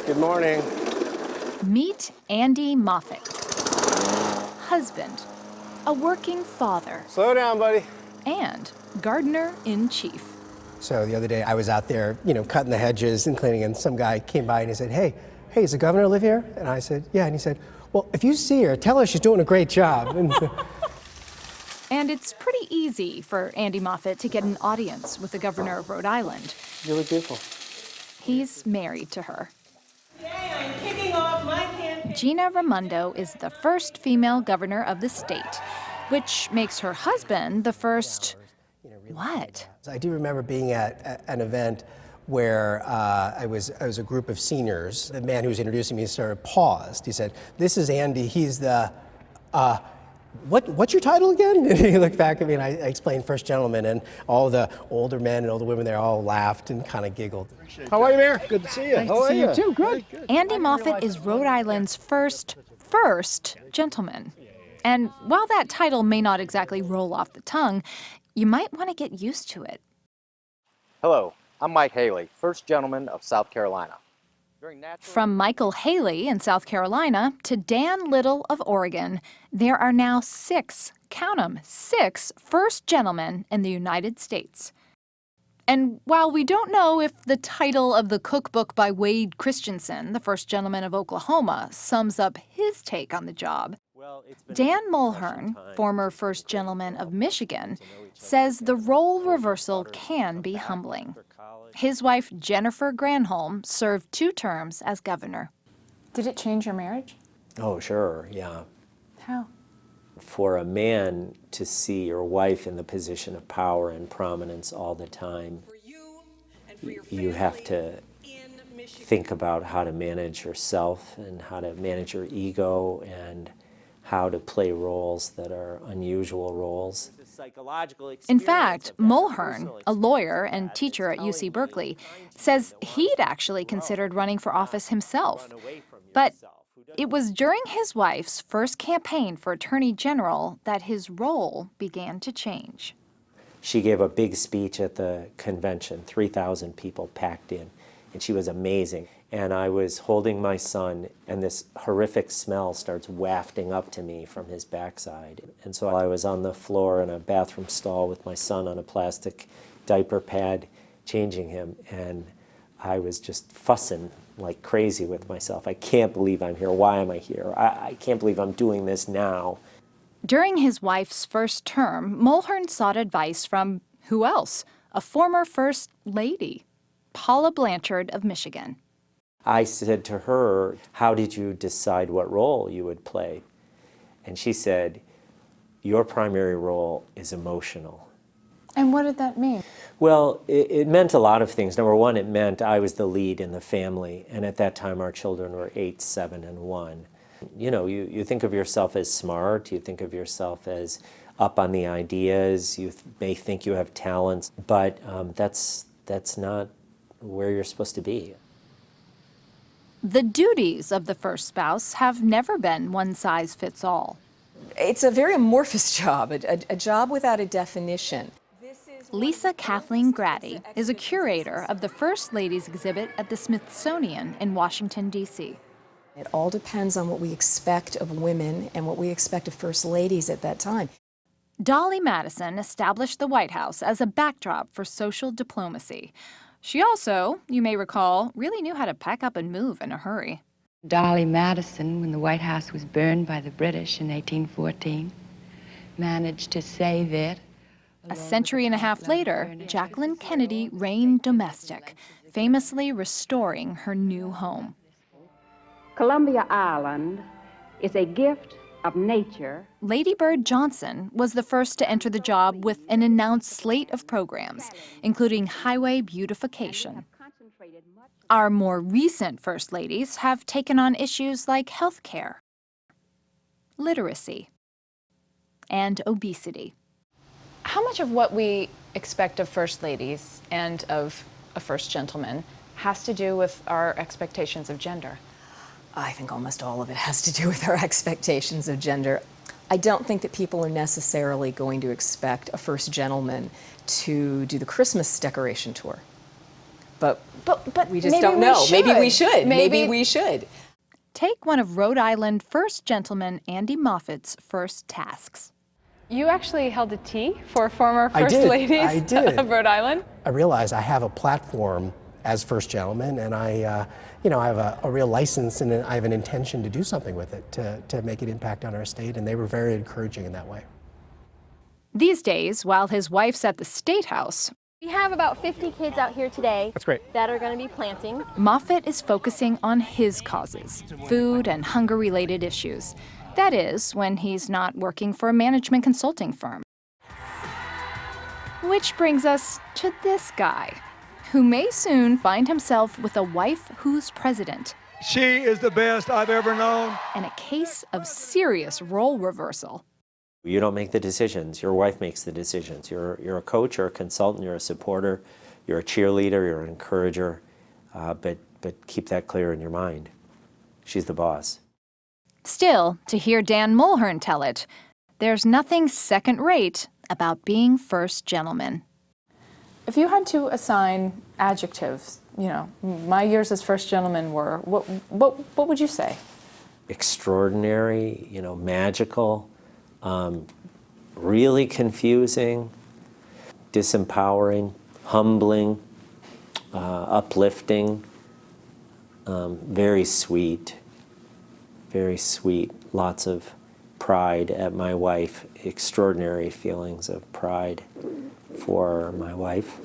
Good morning. Meet Andy Moffat. Husband, a working father, Slow down, buddy. and gardener-in-chief. So the other day I was out there, cutting the hedges and cleaning, and some guy came by and he said, hey, does the governor live here? And I said, yeah. And he said, well, if you see her, tell her she's doing a great job. And it's pretty easy for Andy Moffat to get an audience with the governor of Rhode Island. You look beautiful. He's married to her. Today I'm kicking off my campaign. Gina Raimondo is the first female governor of the state, which makes her husband the first, what? I do remember being at an event where I was a group of seniors. The man who was introducing me sort of paused. He said, this is Andy, he's the, what's your title again? And he looked back at me and I explained first gentleman, and all the older men and older women there all laughed and kind of giggled. How are you, Mayor? Good to see you. Nice to see you too, good. Andy Moffat is Rhode Island's first gentleman. And while that title may not exactly roll off the tongue, you might want to get used to it. Hello, I'm Mike Haley, first gentleman of South Carolina. From Michael Haley in South Carolina to Dan Little of Oregon, there are now 6, count 'em, 6 first gentlemen in the United States. And while we don't know if the title of the cookbook by Wade Christensen, the first gentleman of Oklahoma, sums up his take on the job, Dan Mulhern, former first gentleman of Michigan, says the role reversal can be humbling. His wife, Jennifer Granholm, served 2 terms as governor. Did it change your marriage? Oh, sure, yeah. How? For a man to see your wife in the position of power and prominence all the time, you have to think about how to manage yourself and how to manage your ego and how to play roles that are unusual roles. In fact, Mulhern, a lawyer and teacher at UC Berkeley, says he'd actually considered running for office himself. But it was during his wife's first campaign for Attorney General that his role began to change. She gave a big speech at the convention, 3,000 people packed in, and she was amazing. And I was holding my son, and this horrific smell starts wafting up to me from his backside. And so I was on the floor in a bathroom stall with my son on a plastic diaper pad, changing him, and I was just fussing like crazy with myself. I can't believe I'm here. Why am I here? I can't believe I'm doing this now. During his wife's first term, Mulhern sought advice from who else? A former First Lady, Paula Blanchard of Michigan. I said to her, how did you decide what role you would play? And she said, your primary role is emotional. And what did that mean? Well, it meant a lot of things. Number one, it meant I was the lead in the family, and at that time our children were 8, 7, and 1. You know, you think of yourself as smart, you think of yourself as up on the ideas, you may think you have talents, but that's not where you're supposed to be. The duties of the first spouse have never been one size fits all. It's a very amorphous job, a job without a definition. Lisa Kathleen Grady is a curator of the First Ladies exhibit at the Smithsonian in Washington, D.C. It all depends on what we expect of women and what we expect of first ladies at that time. Dolly Madison established the White House as a backdrop for social diplomacy. She also, you may recall, really knew how to pack up and move in a hurry. Dolly Madison, when the White House was burned by the British in 1814, managed to say that. A century and a half later, Jacqueline Kennedy reigned domestic, famously restoring her new home. Columbia Island is a gift of nature. Lady Bird Johnson was the first to enter the job with an announced slate of programs, including highway beautification. Our more recent First Ladies have taken on issues like health care, literacy, and obesity. How much of what we expect of first ladies and of a first gentleman has to do with our expectations of gender? I think almost all of it has to do with our expectations of gender. I don't think that people are necessarily going to expect a first gentleman to do the Christmas decoration tour. but we just maybe don't we know. Maybe we should. should. Maybe Maybe- we should. Take one of Rhode Island First Gentleman Andy Moffat's first tasks. You actually held a tea for former I First did. Ladies I did. of Rhode Island. I realized I have a platform as First Gentleman, and I have a real license, and I have an intention to do something with it to make an impact on our state, and they were very encouraging in that way. These days, while his wife's at the State House, We have about 50 kids out here today. That's great. That are going to be planting. Moffat is focusing on his causes, food and hunger-related issues. That is, when he's not working for a management consulting firm. Which brings us to this guy, who may soon find himself with a wife who's president. She is the best I've ever known. And a case of serious role reversal. You don't make the decisions. Your wife makes the decisions. You're a coach, you're a consultant, you're a supporter, you're a cheerleader, you're an encourager, but keep that clear in your mind. She's the boss. Still, to hear Dan Mulhern tell it, there's nothing second-rate about being First Gentleman. If you had to assign adjectives, my years as First Gentleman were, what would you say? Extraordinary, magical, really confusing, disempowering, humbling, uplifting, very sweet, lots of pride at my wife, extraordinary feelings of pride for my wife.